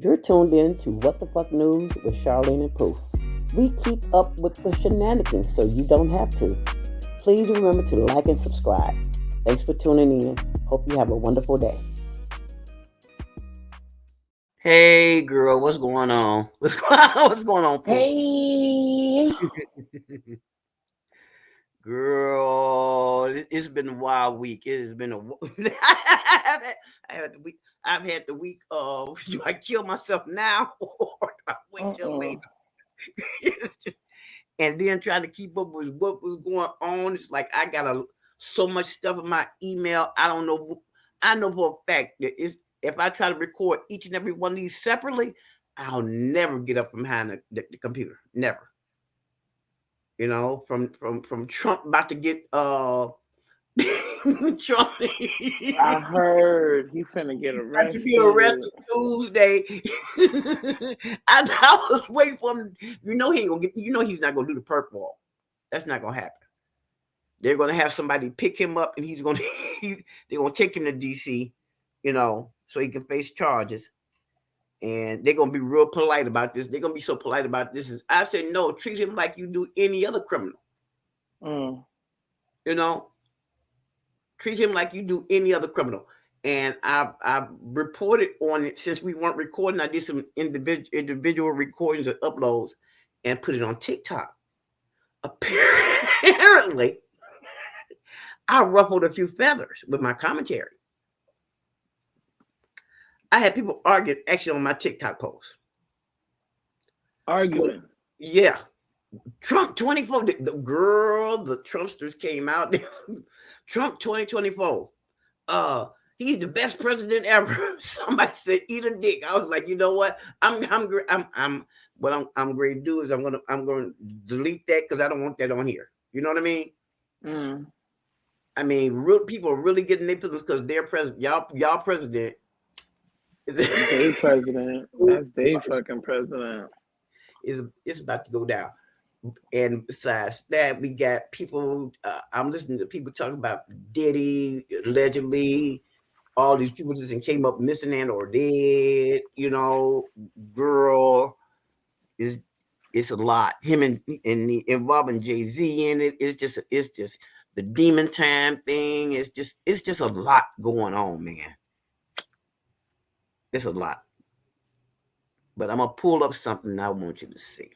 You're tuned in to What the Fuck News with Charlene and Proof. We keep up with the shenanigans so you don't have to. Please remember to like and subscribe. Thanks for tuning in. Hope you have a wonderful day. Hey girl, what's going on? What's going on, Proof? Hey. Girl, it's been a wild week. It has been a. I had the week. I've had the week of do I kill myself now or do I wait till later? Just, and then trying to keep up with what was going on. It's like I got so much stuff in my email. I don't know. I know for a fact that if I try to record each and every one of these separately, I'll never get up from behind the computer. Never. You know, from Trump about to get Trump. I heard he finna get arrested. About to be arrested Tuesday. I was waiting for him. You know he ain't gonna get. You know he's not gonna do the perp walk. That's not gonna happen. They're gonna have somebody pick him up, and they're gonna take him to DC. You know, so he can face charges. And they're gonna be real polite about this. They're gonna be so polite about this. I said, no, treat him like you do any other criminal. You know, treat him like you do any other criminal. And I reported on it since we weren't recording. I did some individual recordings and uploads and put it on TikTok. Apparently, I ruffled a few feathers with my commentary. I had people arguing actually on my TikTok post. Arguing? Yeah. Trump 24, the Trumpsters came out. Trump 2024. He's the best president ever. Somebody said, eat a dick. I was like, you know what? What I'm going to do is I'm going to delete that because I don't want that on here. You know what I mean? I mean, real people are really getting their business because they're president. Y'all president. They president. That's they fucking president. It's about to go down. And besides that, we got people. I'm listening to people talking about Diddy allegedly. All these people just came up missing and or dead. You know, girl, it's a lot. Him and involving Jay-Z in it. It's just the demon time thing. It's just a lot going on, man. It's a lot. But I'm gonna pull up something I want you to see.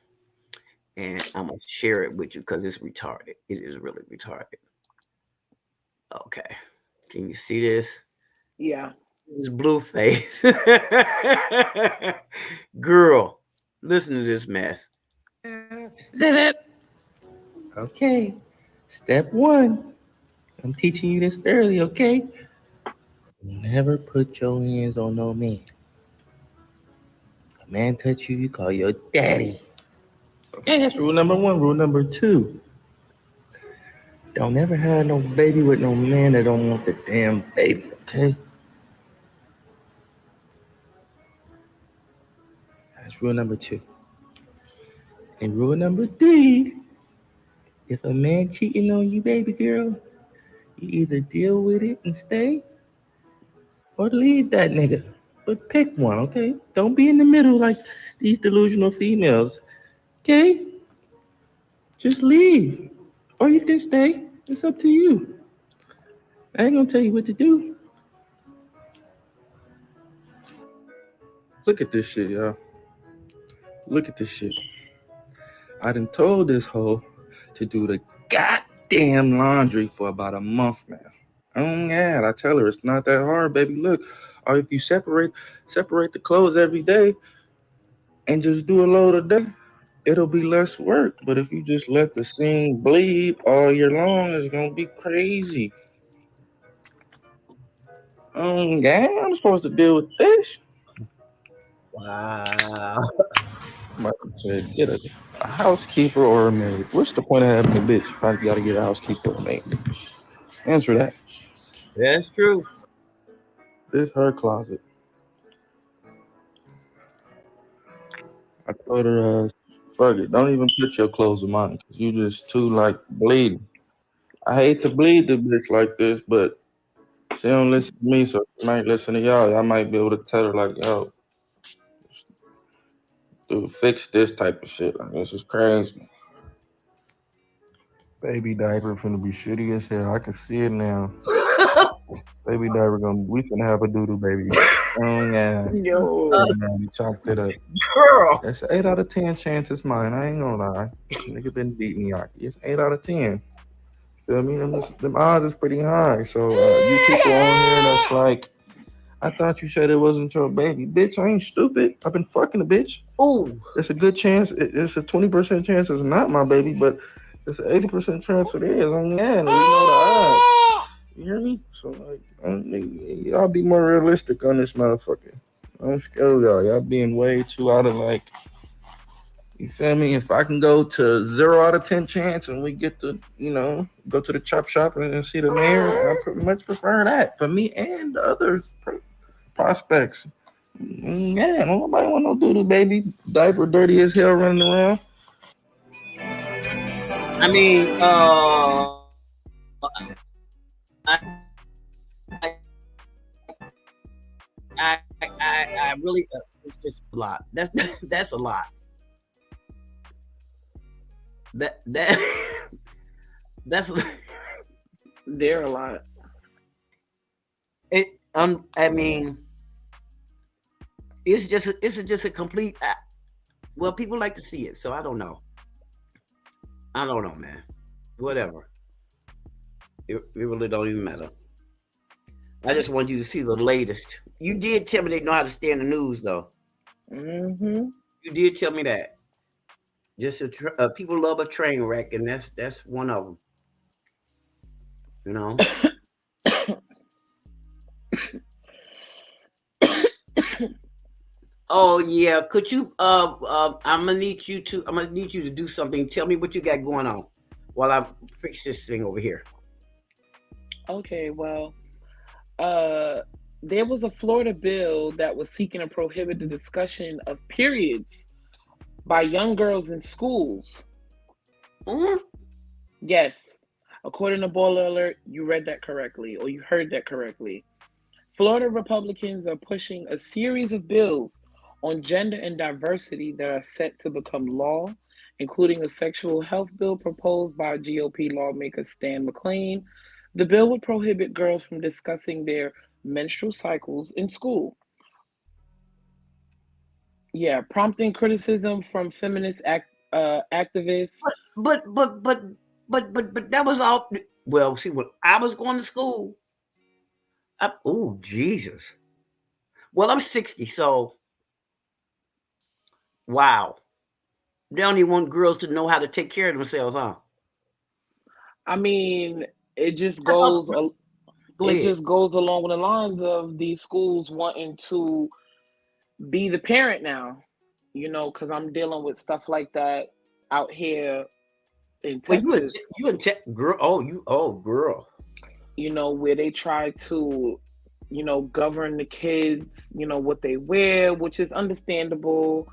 And I'm going to share it with you because it's retarded. It is really retarded. Okay. Can you see this? Yeah. This is Blueface. Girl, listen to this mess. Okay. Step 1. I'm teaching you this early, okay? Never put your hands on no man. A man touch you, you call your daddy. Okay, that's rule number 1. Rule number 2. Don't ever have no baby with no man that don't want the damn baby, okay? That's rule number 2. And rule number 3, if a man cheating on you, baby girl, you either deal with it and stay or leave that nigga. But pick one, okay? Don't be in the middle like these delusional females, okay? Just leave. Or you can stay. It's up to you. I ain't gonna tell you what to do. Look at this shit, y'all. Look at this shit. I done told this hoe to do the goddamn laundry for about a month now. Oh yeah, I tell her it's not that hard, baby. Look, or if you separate the clothes every day and just do a load a day, it'll be less work. But if you just let the scene bleed all year long, it's gonna be crazy. Yeah, I'm supposed to deal with this. Wow. Michael said, get a housekeeper or a maid. What's the point of having a bitch if I gotta get a housekeeper or a maid? Answer that. That's true. This her closet. I told her, fuck it, don't even put your clothes in mine because you just too like bleeding. I hate to bleed the bitch like this, but she don't listen to me, so she might listen to y'all. I might be able to tell her like, yo, Dude, fix this type of shit. Like, this is crazy. Baby diaper finna be shitty as hell. I can see it now. Baby diaper we finna have a doodoo baby. Oh yeah. Yo. Man, we chopped it up. Girl. That's 8 out of 10 chance it's mine. I ain't gonna lie. Nigga been beat me out. It's 8 out of 10. Feel me? Them odds is pretty high. So you people on here that's like, I thought you said it wasn't your baby. Bitch, I ain't stupid. I've been fucking a bitch. Ooh. It's a good chance. It's a 20% chance it's not my baby, but it's an 80% chance it is. I mean, yeah, and we know the odds. You hear me? So like, y'all be more realistic on this motherfucker. I'm scared of y'all. Y'all being way too out of like. You feel me? If I can go to 0 out of 10 chance and we get to, go to the chop shop and see the mayor, I pretty much prefer that for me and the other prospects. Yeah, nobody want no doodoo baby. Diaper dirty as hell running around. I mean, I really, it's just a lot. That's a lot. That that's They're a lot. it. I mean, it's just a complete. Well, people like to see it, so I don't know. I don't know, man. Whatever. It really don't even matter. I just want you to see the latest. You did tell me they know how to stay in the news, though. Mm-hmm. You did tell me that. Just people love a train wreck, and that's one of them. You know. Oh yeah, could you? I'm gonna need you to do something. Tell me what you got going on, while I fix this thing over here. Okay, well, there was a Florida bill that was seeking to prohibit the discussion of periods by young girls in schools. Mm-hmm. Yes, according to Baller Alert, you read that correctly, or you heard that correctly. Florida Republicans are pushing a series of bills on gender and diversity that are set to become law, including a sexual health bill proposed by GOP lawmaker Stan McClain. The bill would prohibit girls from discussing their menstrual cycles in school. Yeah, prompting criticism from feminist activists. But that was all. Well, see, when I was going to school, oh Jesus. Well, I'm 60, so wow. They only want girls to know how to take care of themselves, huh? I mean, it just That's all. goes. Go It ahead. just goes along with the lines of these schools wanting to be the parent now. Because I'm dealing with stuff like that out here in Well, Texas. girl. Girl. Where they try to, govern the kids, what they wear, which is understandable,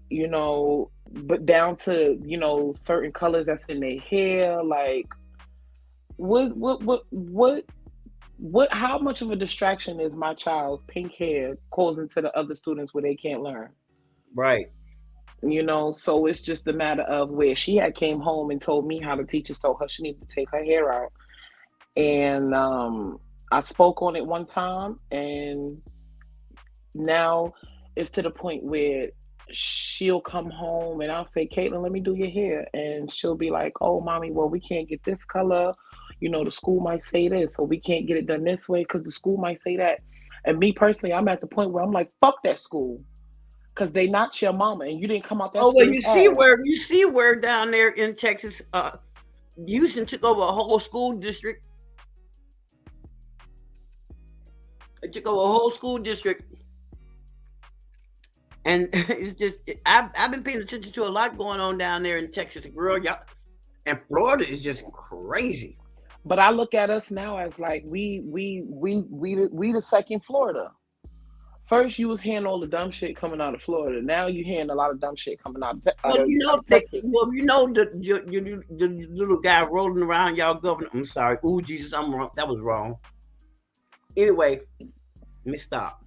but down to, certain colors that's in their hair. Like, how much of a distraction is my child's pink hair causing to the other students where they can't learn? Right. So it's just a matter of where she had came home and told me how the teachers told her she needed to take her hair out. And I spoke on it one time, and now it's to the point where she'll come home and I'll say, Caitlin, let me do your hair. And she'll be like, oh, mommy, well, we can't get this color. The school might say this, so we can't get it done this way because the school might say that. And me personally, I'm at the point where I'm like, fuck that school. Because they not your mama and you didn't come out that well, ass. you see where down there in Texas, Houston took over a whole school district. It took over a whole school district. And it's just, I've been paying attention to a lot going on down there in Texas. Girl, y'all, and Florida is just crazy. But I look at us now as like we the second Florida. First, you was hearing all the dumb shit coming out of Florida. Now you hearing a lot of dumb shit coming out of Texas. The little guy rolling around y'all governor. I'm sorry. Ooh, Jesus, I'm wrong. That was wrong. Anyway, let me stop.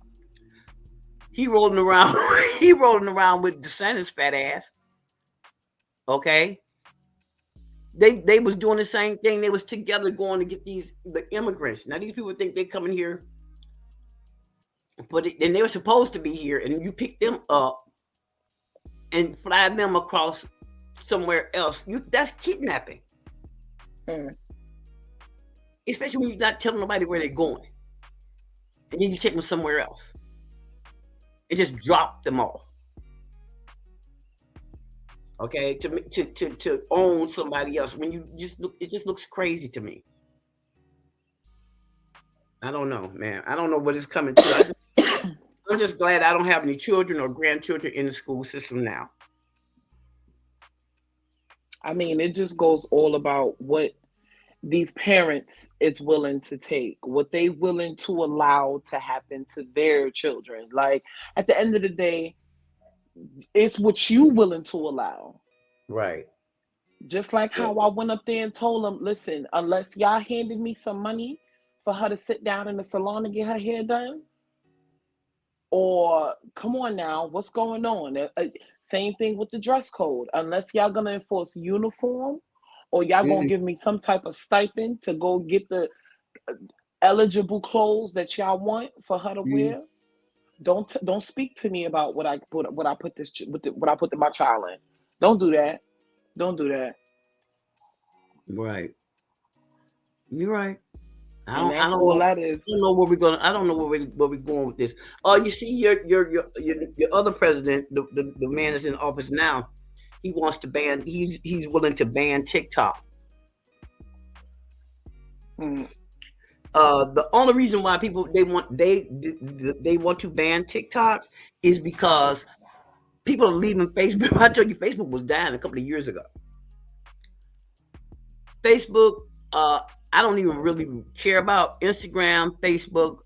He rolling around. He rolling around with DeSantis' fat ass. Okay. They was doing the same thing. They was together going to get the immigrants. Now these people think they coming here, but and they were supposed to be here, and you pick them up and fly them across somewhere else. That's kidnapping. Especially when you're not telling nobody where they're going, and then you take them somewhere else and just drop them off. Okay, to own somebody else when you just look, it just looks crazy to me. I don't know, man. I don't know what is coming to. I'm just glad I don't have any children or grandchildren in the school system now. I mean, it just goes all about what these parents is willing to take, what they willing to allow to happen to their children. Like at the end of the day, it's what you willing to allow. Right. Just like how I went up there and told them, listen, unless y'all handed me some money for her to sit down in the salon and get her hair done, or come on now, what's going on? Same thing with the dress code. Unless y'all gonna enforce uniform, or y'all gonna give me some type of stipend to go get the eligible clothes that y'all want for her to wear. Don't speak to me about what I put my child in. Don't do that. Don't do that. Right. You're right. I don't know where we're going. I don't know where we're going with this. You see, your other president, the man that's in office now, he wants to ban. He's willing to ban TikTok. The only reason why people they want to ban TikTok is because people are leaving Facebook. I told you Facebook was dying a couple of years ago. Facebook, I don't even really care about Instagram, Facebook,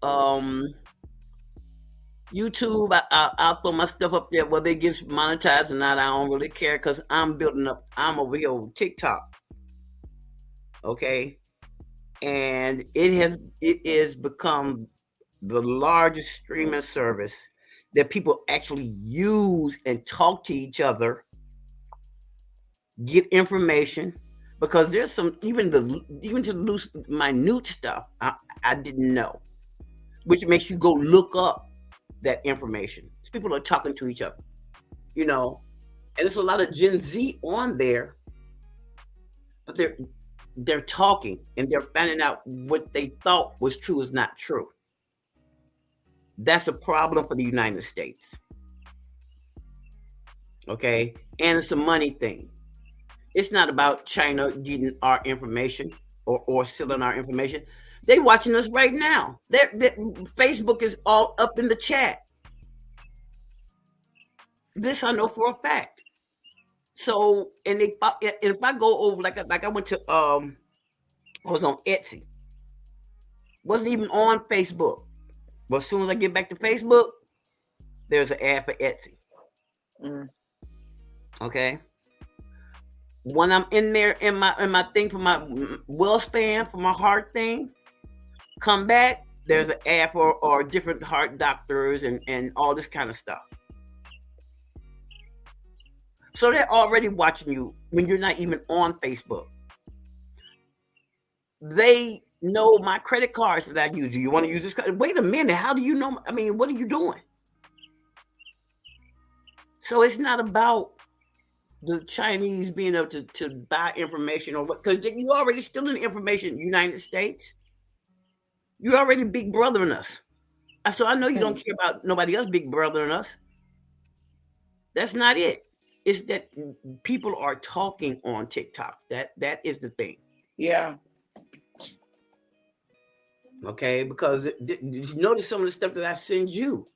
YouTube. I'll throw my stuff up there, whether it gets monetized or not. I don't really care because I'm over here on TikTok. Okay. And it has become the largest streaming service that people actually use and talk to each other, get information, because there's some even to loose minute stuff I didn't know, which makes you go look up that information. People are talking to each other, and there's a lot of Gen Z on there, but they're talking and they're finding out what they thought was true is not true. That's a problem for the United States. Okay. And it's a money thing. It's not about China getting our information or selling our information. They're watching us right now. Facebook is all up in the chat. This I know for a fact. So, and if I go over, like I went to, I was on Etsy. Wasn't even on Facebook. But as soon as I get back to Facebook, there's an ad for Etsy. Okay. When I'm in there in my thing for my well span, for my heart thing, come back, there's an ad for different heart doctors and all this kind of stuff. So they're already watching you when you're not even on Facebook. They know my credit cards that I use. Do you want to use this card? Wait a minute. How do you know? I mean, what are you doing? So it's not about the Chinese being able to buy information or what, because you already stealing information in the United States. You're already big brothering us. So I know you don't care about nobody else big brothering us. That's not it. It's that people are talking on TikTok. That is the thing. Yeah. Okay, because you notice some of the stuff that I send you,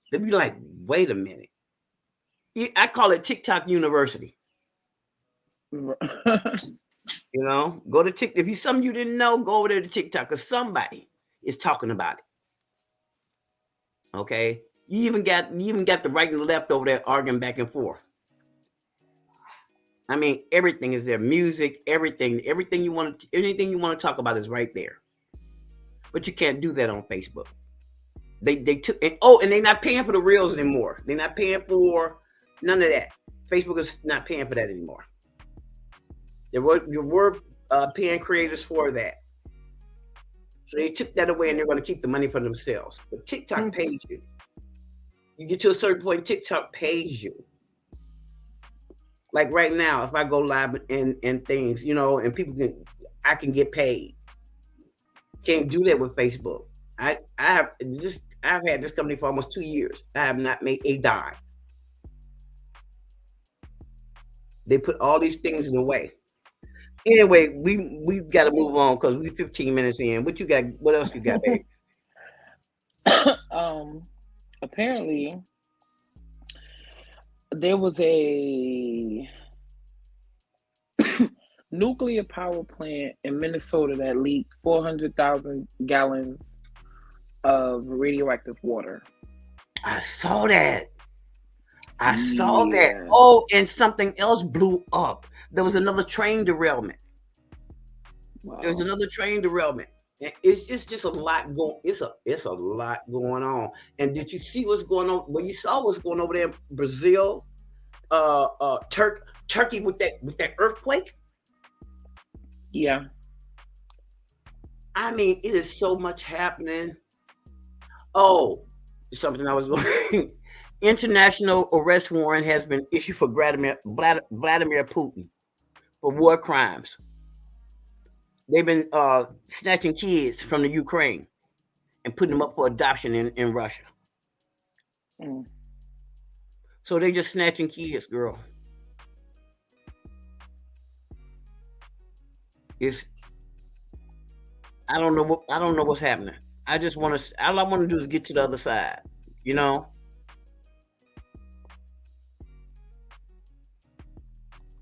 they'll be like, wait a minute. I call it TikTok University. Go to TikTok. If you something you didn't know, go over there to TikTok because somebody is talking about it. Okay, you even got the right and the left over there arguing back and forth. I mean, everything is there. Music, everything you want to, anything you want to talk about is right there. But you can't do that on Facebook. They took and they're not paying for the reels anymore. They're not paying for none of that. Facebook is not paying for that anymore. There were paying creators for that. So they took that away and they're going to keep the money for themselves. But TikTok pays you. You get to a certain point, TikTok pays you. Like right now, if I go live and things, you know, and I can get paid. Can't do that with Facebook. I've had this company for almost 2 years. I have not made a dime. They put all these things in the way. Anyway, we've got to move on because we're 15 minutes in. What you got? What else you got, babe? Apparently, there was a nuclear power plant in Minnesota that leaked 400,000 gallons of radioactive water. I saw that. Oh, and something else blew up. There was another train derailment. Wow. There's another train derailment. It's just a lot going. It's a lot going on. And did you see what's going on? Well, you saw what's going over there in Brazil, Turkey with that earthquake. Yeah. I mean, it is so much happening. Oh, something I was going. International arrest warrant has been issued for Vladimir Putin for war crimes. They've been snatching kids from the Ukraine and putting them up for adoption in Russia. So they're just snatching kids, girl. I don't know what's happening. All I want to do is get to the other side, you know.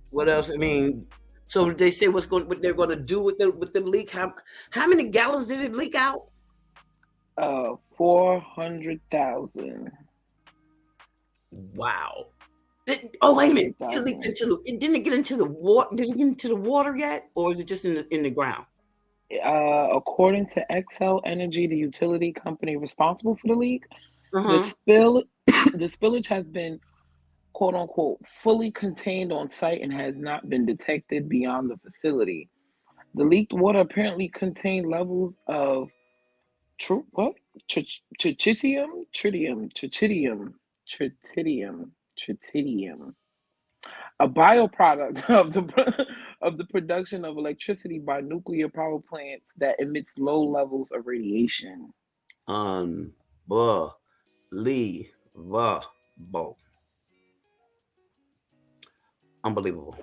What else? I mean, so they say what they're going to do with the leak. How many gallons did it leak out? 400,000. Wow. Oh, wait a minute. It didn't get into the water. Did it get into the water yet, or is it just in the ground? According to Xcel Energy, the utility company responsible for the leak, the spillage has been, quote unquote, fully contained on site and has not been detected beyond the facility. The leaked water apparently contained levels of tritium, a byproduct of the production of electricity by nuclear power plants that emits low levels of radiation. Unbelievable. Unbelievable.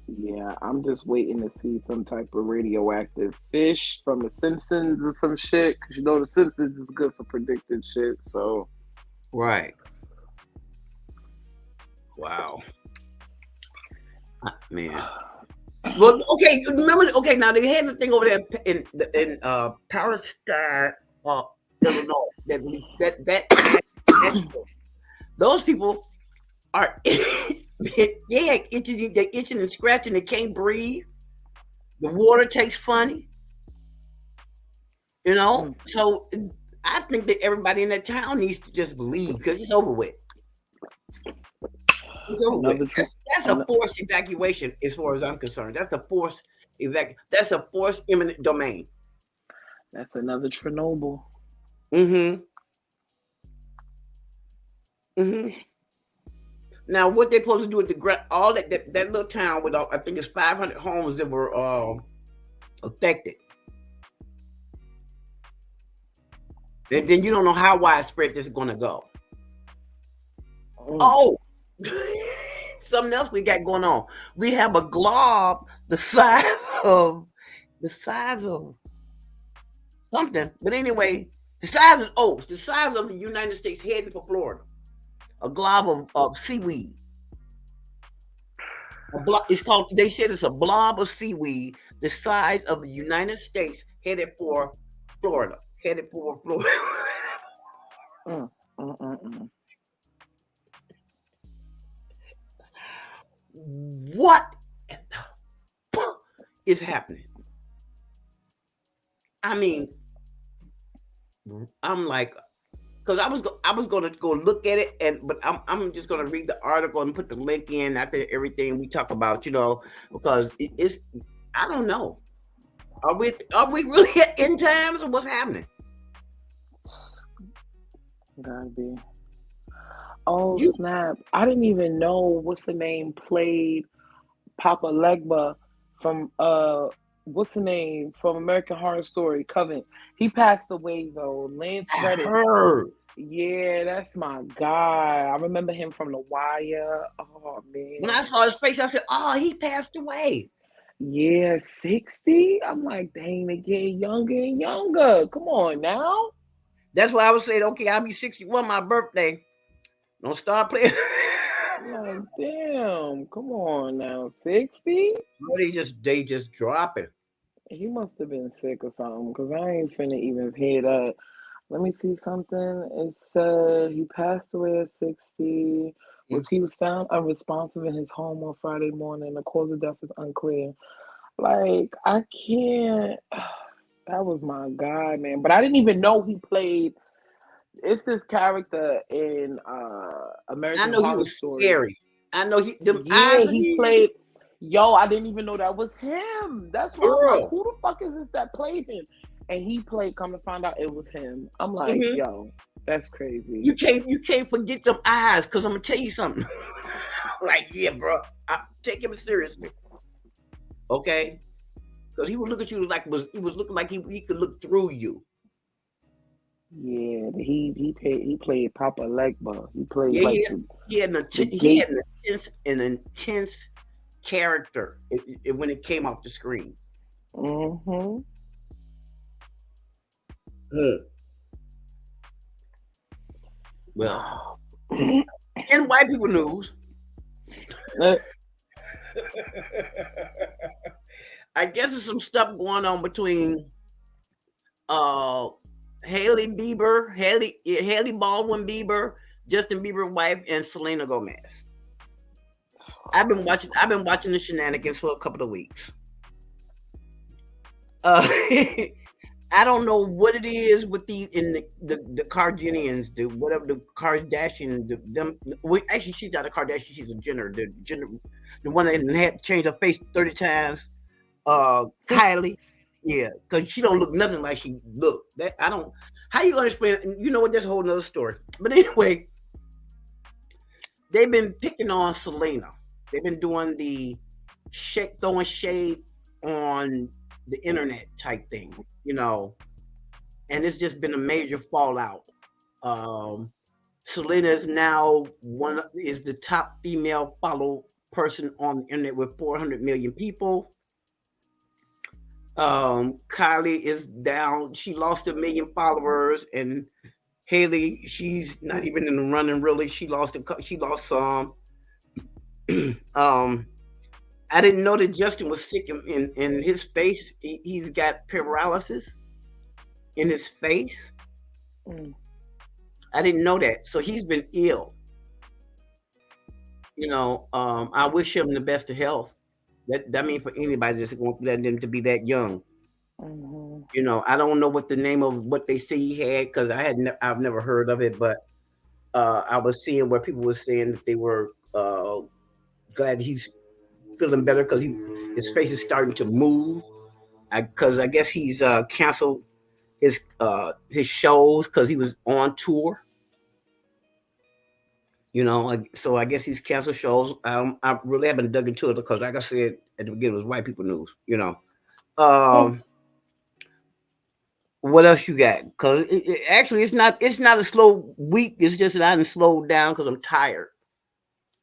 Yeah, I'm just waiting to see some type of radioactive fish from The Simpsons or some shit, because you know The Simpsons is good for predicting shit. So, right. Wow. Man. Well, okay. Remember? Okay, now they had the thing over there in Palestine, Illinois. That those people are itching and scratching. They can't breathe. The water tastes funny. You know, so I think that everybody in that town needs to just leave because it's over with. It's over with. That's a forced evacuation, as far as I'm concerned. That's a forced That's a forced eminent domain. That's another Chernobyl. Now, what they're supposed to do with all that little town with I think it's 500 homes that were affected. And then you don't know how widespread this is going to go. Oh, something else we got going on. We have a glob the size of something. But anyway, the size of the United States heading for Florida. A glob of seaweed. It's called. They said it's a blob of seaweed the size of the United States headed for Florida. What is happening? I mean, I'm like, because I was gonna go look at it, but I'm just gonna read the article and put the link in after everything we talk about, because it's I don't know. Are we really at end times or what's happening? Gotta be. Oh You snap! I didn't even know what's the name played Papa Legba from what's the name from American Horror Story Coven. He passed away though. Lance I Reddick. heard. Yeah, that's my guy. I remember him from The Wire. Oh When I man. saw his face, I said, "Oh, he passed away." Yeah, 60. I'm like, dang, they get younger and younger. Come on now. That's why I was saying, okay, I'll be 61 my birthday. Don't start playing. I'm like, damn, come on now. 60? They just drop it. He must have been sick or something, because I ain't finna even hear that. Let me see something. It said he passed away at 60, which he was found unresponsive in his home on Friday morning. The cause of death is unclear. Like, I can't. That was my guy, man. But I didn't even know he played. It's this character in I American know he Horror was Story. scary. I know them Yeah, eyes. he played. Yo, I didn't even know that was him. That's why I'm like, Girl. who the fuck is this that played him? And he played. Come to find out, it was him. I'm like, Mhm. yo, that's crazy. You can't forget them eyes, because I'm gonna tell you something. Like, yeah, bro, I take him seriously. Okay, because he would look at you like he was looking like he could look through you. Yeah, he played Papa Legba. He played Yeah, like he had the gate. an intense character when it came off the screen. Mm-hmm. Well, in white people news, I guess there's some stuff going on between Hailey Bieber, Hailey Baldwin Bieber, Justin Bieber's wife, and Selena Gomez. I've been watching the shenanigans for a couple of weeks. I don't know what it is with the Kardashians, whatever the Kardashian, actually she's not a Kardashian, she's a Jenner, the one that had to change her face 30 times. Kylie, yeah, because she don't look nothing like she looked. That I don't. How you gonna explain it? You know what? That's a whole nother story. But anyway, they've been picking on Selena. They've been doing the throwing shade on the internet type thing, and it's just been a major fallout. Selena is now is the top female follow person on the internet with 400 million people. Kylie is down. She lost 1 million followers, and Hailey, she's not even in the running really. She lost some. I didn't know that Justin was sick in his face. He's got paralysis in his face. I didn't know that. So he's been ill. I wish him the best of health. That means for anybody that's going through that, them to be that young. Mm-hmm. I don't know what the name of what they say he had, because I've never heard of it, but I was seeing where people were saying that they were glad he's feeling better because his face is starting to move. Because I guess he's canceled his shows because he was on tour. So I guess he's canceled shows. I really haven't dug into it because, like I said at the beginning, it was white people news. What else you got? Because actually, it's not a slow week. It's just that I didn't slow down because I'm tired.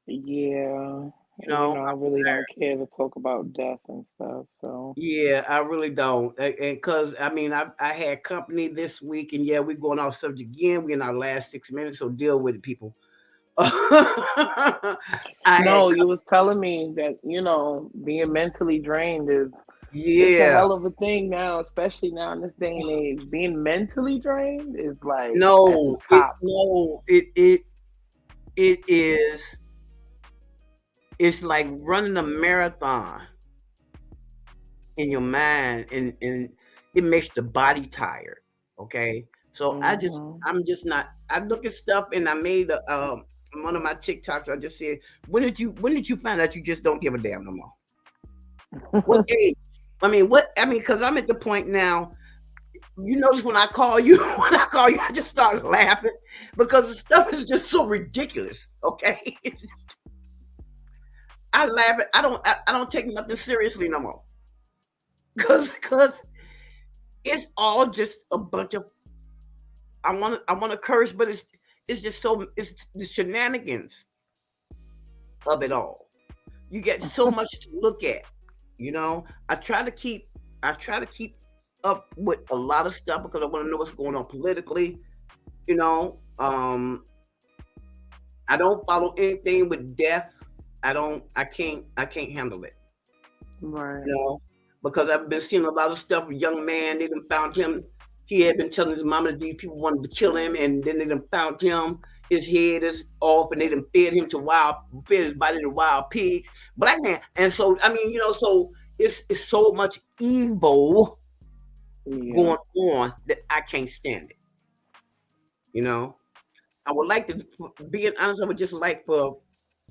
Yeah. I really don't care to talk about death and stuff. So yeah, I really don't. And because I had company this week, and yeah, we're going off subject again. We're in our last 6 minutes, so deal with it, people. You was telling me that being mentally drained is it's a hell of a thing now, especially now in this day and age. Being mentally drained is like it is. It's like running a marathon in your mind, and it makes the body tired. Okay, so Mhm. I'm just not. I look at stuff, and I made one of my TikToks. I just said, when did you find out you just don't give a damn no more? What age? I mean, because I'm at the point now. You notice when I call you, I just start laughing because the stuff is just so ridiculous. Okay, I laugh. I don't take nothing seriously no more. Because it's all just a bunch of. I want to curse, but it's just so it's the shenanigans of it all. You get so much to look at. I try to keep up with a lot of stuff because I want to know what's going on politically. You know, um, I don't follow anything with death. I can't handle it. Right. Because I've been seeing a lot of stuff. A young man, they done found him. He had been telling his mama that these people wanted to kill him, and then they done found him. His head is off, and they done fed his body to wild pigs. Black man, and so I mean, so it's so much evil going on that I can't stand it. I would like to, being honest, I would just like for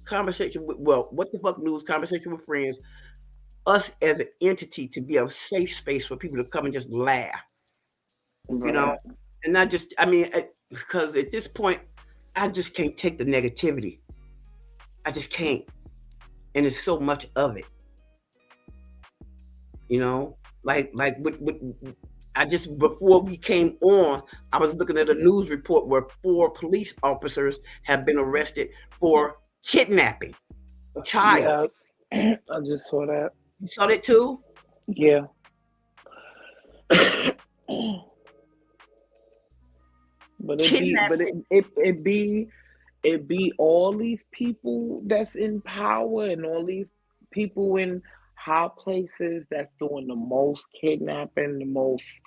conversation with, what the fuck news, conversation with friends, us as an entity to be a safe space for people to come and just laugh, Right. and not just, because at this point, I just can't take the negativity. I just can't. And there's so much of it, like before we came on, I was looking at a news report where 4 police officers have been arrested for kidnapping a child. Yeah. I just saw that. You saw that too? Yeah. But it be all these people that's in power and all these people in high places that's doing the most kidnapping, the most,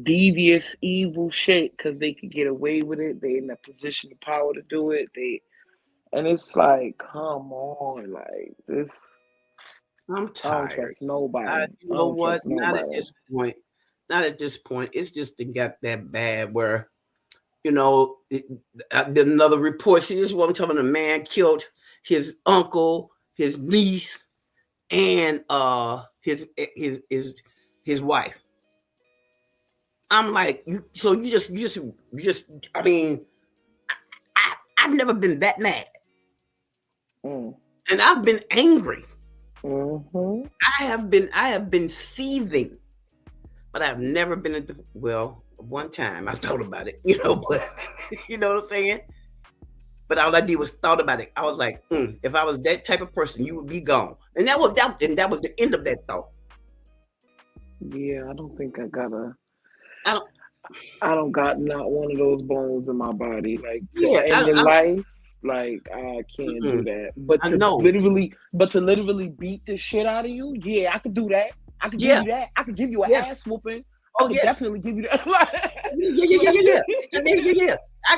devious, evil shit because they could get away with it. They in a position of power to do it. And it's like, come on, like this. I'm tired. I don't trust nobody. You know what? Not at this point. Not at this point. It's just got that bad where, I did another report. See, this is what I'm telling. A man killed his uncle, his niece, and his wife. I'm like, you just. I mean, I've never been that mad, and I've been angry. Mm-hmm. I have been seething, but I've never been into. Well, one time I thought about it, but you know what I'm saying. But all I did was thought about it. I was like, if I was that type of person, you would be gone, and that was the end of that thought. Yeah, I don't think I don't got not one of those bones in my body. Like end of life, like I can't do that. But to literally beat the shit out of you, yeah, I could do that. I could give you that. I could give you an ass whooping. I could definitely give you that. Yeah.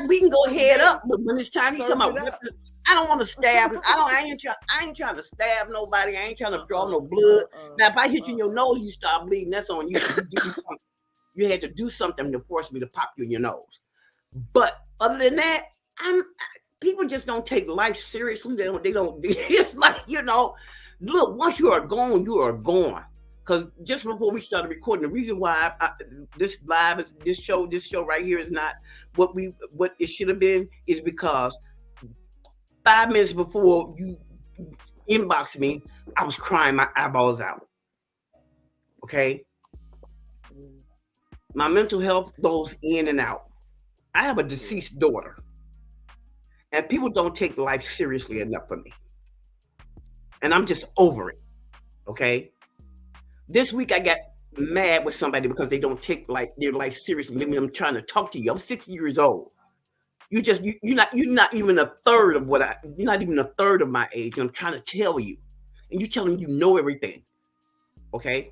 We can go head up, but when it's time, you talking about. I don't want to stab. I ain't trying to stab nobody. I ain't trying to draw no blood. Now, if I hit you in your nose, you start bleeding. That's on you. You had to do something to force me to pop you in your nose. But other than that, people just don't take life seriously. They don't. It's like, look, once you are gone, you are gone. Because just before we started recording, the reason why this show right here is not what it should have been is because 5 minutes before you inboxed me, I was crying my eyeballs out. Okay? My mental health goes in and out. I have a deceased daughter. And people don't take life seriously enough for me. And I'm just over it. Okay? This week I got mad with somebody because they don't take their life seriously. I'm trying to talk to you. I'm 60 years old. You're not even a third of you're not even a third of my age. And I'm trying to tell you. And you're telling me you know everything. Okay?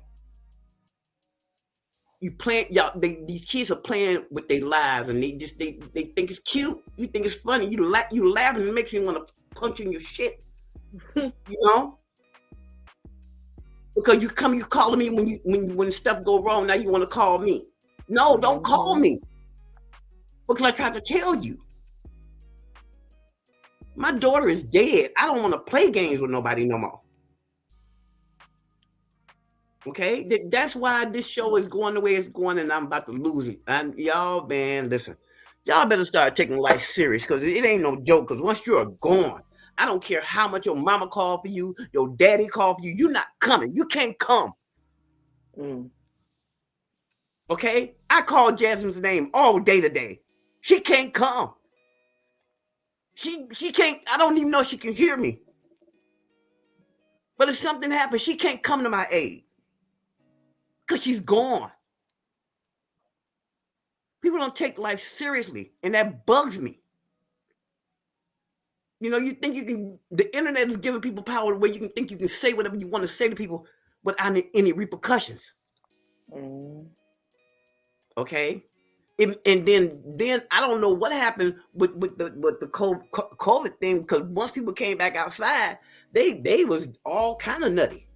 These kids are playing with their lives, and they think it's cute. You think it's funny. You laugh, and it makes me want to punch in your shit. Because you calling me when stuff go wrong. Now you want to call me. No, don't call me. Because I tried to tell you. My daughter is dead. I don't want to play games with nobody no more. Okay? That's why this show is going the way it's going, and I'm about to lose it. And y'all, man, listen. Y'all better start taking life serious, because it ain't no joke. Because once you're gone, I don't care how much your mama called for you, your daddy called for you, you're not coming. You can't come. Okay? I call Jasmine's name all day today. She can't come. She can't. I don't even know if she can hear me. But if something happens, she can't come to my aid. Because she's gone. People don't take life seriously, and that bugs me. You know, you think you can, the internet is giving people power where you can think you can say whatever you want to say to people without any repercussions. Okay? And then I don't know what happened with the COVID thing, because once people came back outside, they was all kind of nutty.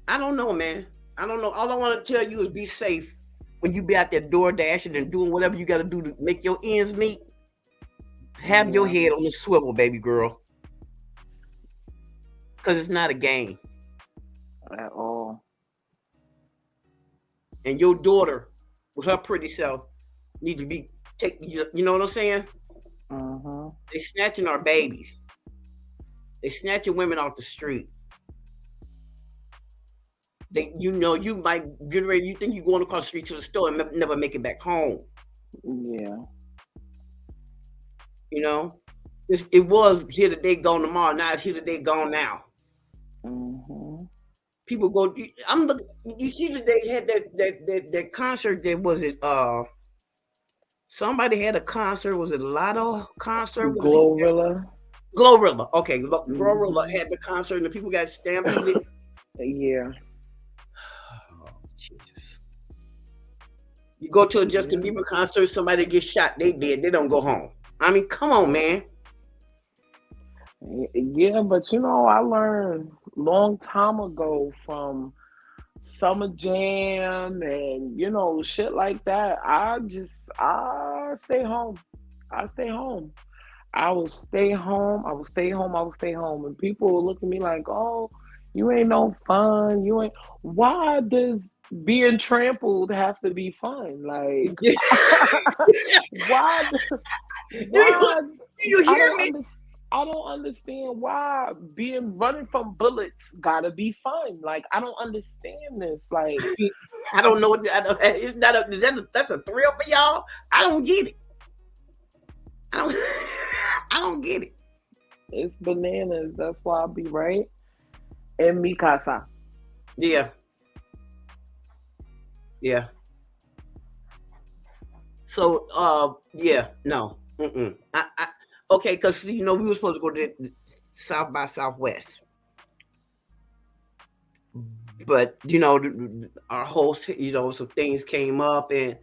I don't know, man. I don't know. All I want to tell you is be safe when you be out there door dashing and doing whatever you got to do to make your ends meet. Have your head on the swivel, baby girl. Because it's not a game. At all. And your daughter, with her pretty self, need to be you know what I'm saying? They snatching our babies. They snatching women off the street. You might get ready. You think you're going across the street to the store and never make it back home. Yeah. You know, it was here today, gone tomorrow. Now it's here today, gone now. People go. I'm looking. You see that they had that concert. That was it. Somebody had a concert. Was it a Lotto concert? Glorilla. Okay, Glorilla had the concert, and the people got stampeded. Yeah. Oh, Jesus. You go to a Justin Bieber concert, somebody gets shot, they dead, they don't go home. I mean, come on, man. Yeah, but you know, I learned long time ago from Summer Jam and, you know, shit like that. I stay home. I stay home. I will stay home. And people will look at me like, oh, you ain't no fun. You ain't. Why does being trampled have to be fun? Like, why? Do you hear me? I don't understand why running from bullets gotta be fun. Like, I don't understand this. Like, I don't know what that's a thrill for y'all. I don't get it. I don't get it. It's bananas. That's why I'll be right in mi casa. Yeah. So, no. Okay, because you know we were supposed to go to South by Southwest, but you know our host, you know, some things came up and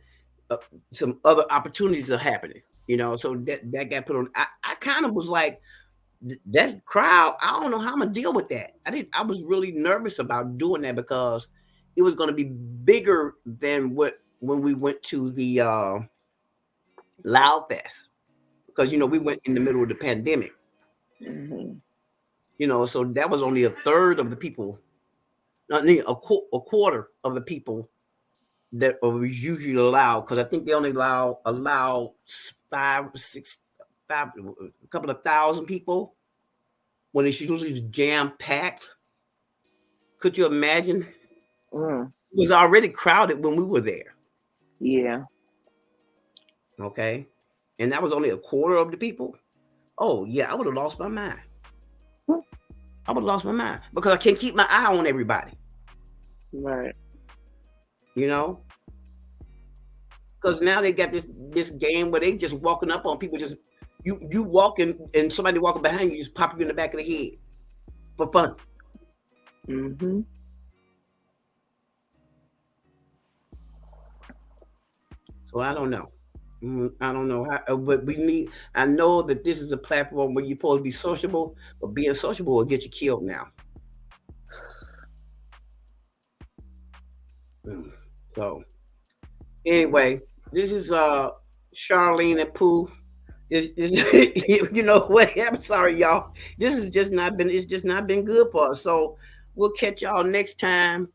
some other opportunities are happening. You know, so that got put on. I kind of was like, that crowd. I don't know how I'm gonna deal with that. I was really nervous about doing that because it was going to be bigger than when we went to the Loud Fest. Because, you know, we went in the middle of the pandemic. You know, so that was only a third of the people, a quarter of the people that was usually allowed. Because I think they only allow a couple of thousand people when it's usually jam packed. Could you imagine? It was already crowded when we were there. Yeah. Okay. And that was only a quarter of the people. Oh, yeah, I would have lost my mind. Because I can't keep my eye on everybody. Right. You know? Because now they got this game where they just walking up on people, just you walking and somebody walking behind you, just pop you in the back of the head for fun. So I don't know. I don't know how, but we need. I know that this is a platform where you're supposed to be sociable, but being sociable will get you killed now. So anyway, this is Charlene and Pooh. This you know what? I'm sorry, y'all. This has just not been. It's just not been good for us. So we'll catch y'all next time.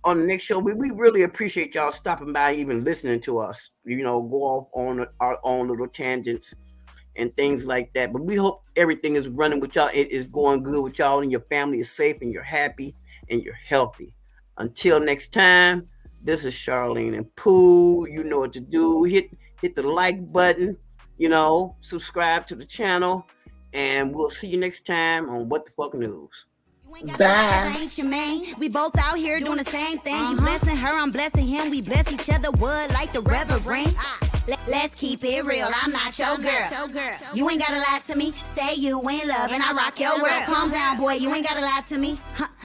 On the next show, we really appreciate y'all stopping by, even listening to us. You know, go off on our own little tangents and things like that. But we hope everything is running with y'all. It is going good with y'all, and your family is safe, and you're happy, and you're healthy. Until next time, this is Charlene and Pooh. You know what to do. Hit the like button. You know, subscribe to the channel, and we'll see you next time on What the Fuck News. Bye. Ain't your man. We both out here doing the same thing. You blessing her, I'm blessing him. We bless each other, wood like the reverend. Let's keep it real. I'm not your girl. You ain't gotta lie to me. Say you in love and I rock your world. Calm down, boy. You ain't gotta lie to me.